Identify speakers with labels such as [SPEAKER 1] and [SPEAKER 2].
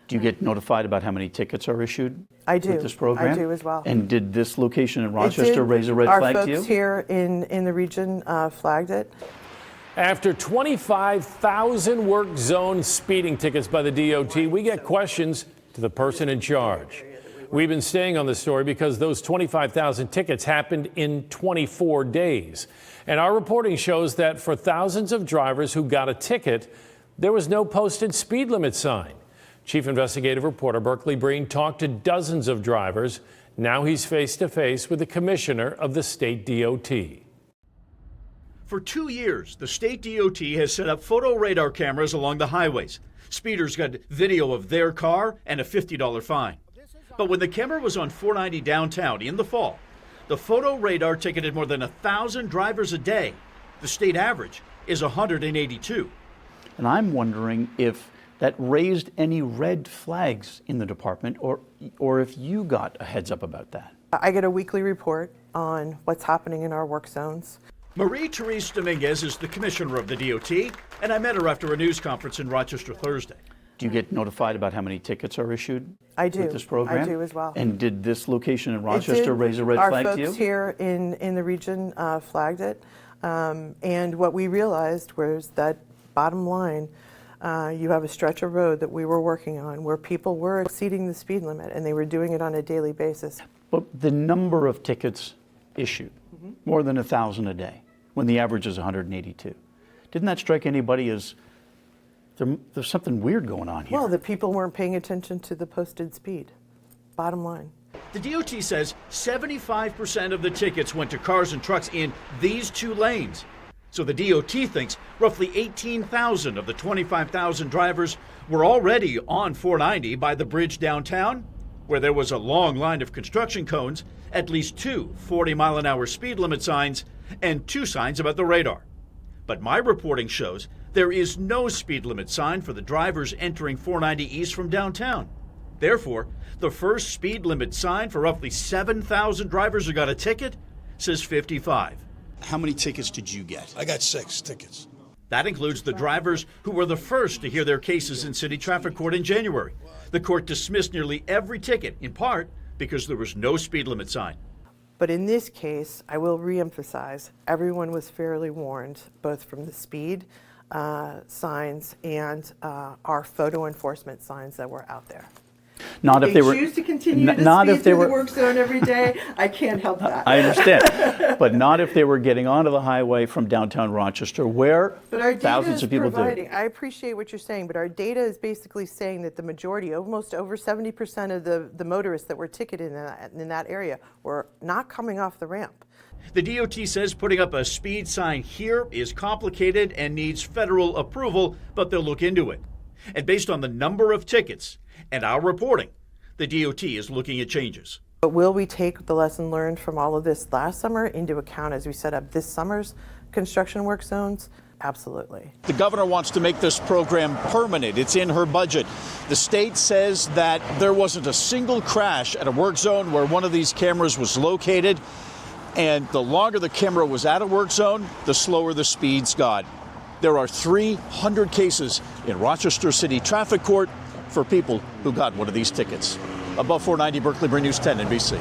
[SPEAKER 1] Do you get notified about how many tickets are issued?
[SPEAKER 2] I do.
[SPEAKER 1] With this program?
[SPEAKER 2] I do as well.
[SPEAKER 1] And did this location in Rochester raise a red flag to you?
[SPEAKER 2] Our folks here in the region flagged it.
[SPEAKER 3] After 25,000 work zone speeding tickets by the DOT, we get questions to the person in charge. We've been staying on the story because those 25,000 tickets happened in 24 days. And our reporting shows that for thousands of drivers who got a ticket, there was no posted speed limit sign. Chief Investigative Reporter Berkeley Brean talked to dozens of drivers. Now he's face to face with the commissioner of the state DOT.
[SPEAKER 4] For 2 years, the state DOT has set up photo radar cameras along the highways. Speeders got video of their car and a $50 fine. But when the camera was on 490 downtown in the fall, the photo radar ticketed more than 1,000 drivers a day. The state average is 182.
[SPEAKER 1] And I'm wondering if that raised any red flags in the department, or if you got a heads up about that.
[SPEAKER 2] I get a weekly report on what's happening in our work zones.
[SPEAKER 4] Marie-Therese Dominguez is the commissioner of the DOT, and I met her after a news conference in Rochester Thursday.
[SPEAKER 1] Do you get notified about how many tickets are issued?
[SPEAKER 2] I do.
[SPEAKER 1] With this program?
[SPEAKER 2] I do as well.
[SPEAKER 1] And did this location in Rochester raise a red flag to you?
[SPEAKER 2] Our folks here in the region flagged it. And what we realized was that, bottom line, you have a stretch of road that we were working on where people were exceeding the speed limit, and they were doing it on a daily basis.
[SPEAKER 1] But the number of tickets issued, more than 1,000 a day, when the average is 182. Didn't that strike anybody as there's something weird going on here?
[SPEAKER 2] Well, the people weren't paying attention to the posted speed, bottom line.
[SPEAKER 4] The DOT says 75% of the tickets went to cars and trucks in these two lanes. So the DOT thinks roughly 18,000 of the 25,000 drivers were already on 490 by the bridge downtown, where there was a long line of construction cones, at least two 40-mile-an-hour speed limit signs, and 2 signs about the radar. But my reporting shows there is no speed limit sign for the drivers entering 490 east from downtown. Therefore, the first speed limit sign for roughly 7,000 drivers who got a ticket says 55.
[SPEAKER 5] How many tickets did you get?
[SPEAKER 6] I got 6 tickets.
[SPEAKER 4] That includes the drivers who were the first to hear their cases in city traffic court in January. The court dismissed nearly every ticket, in part because there was no speed limit sign.
[SPEAKER 2] But in this case, I will reemphasize, everyone was fairly warned, both from the speed signs and our photo enforcement signs that were out there.
[SPEAKER 1] Not if they were.
[SPEAKER 2] Choose to continue to speed through the work zone every day. I can't help that.
[SPEAKER 1] I understand, but not if they were getting onto the highway from downtown Rochester, where thousands of people do.
[SPEAKER 2] I appreciate what you're saying, but our data is basically saying that the majority, almost over 70% of the motorists that were ticketed in that area were not coming off the ramp.
[SPEAKER 4] The DOT says putting up a speed sign here is complicated and needs federal approval, but they'll look into it. And based on the number of tickets and our reporting, the DOT is looking at changes.
[SPEAKER 2] But will we take the lesson learned from all of this last summer into account as we set up this summer's construction work zones? Absolutely.
[SPEAKER 5] The governor wants to make this program permanent. It's in her budget. The state says that there wasn't a single crash at a work zone where one of these cameras was located. And the longer the camera was at a work zone, the slower the speeds got. There are 300 cases in Rochester City Traffic Court for people who got one of these tickets. Above 490, Berkeley, Brean News 10 NBC.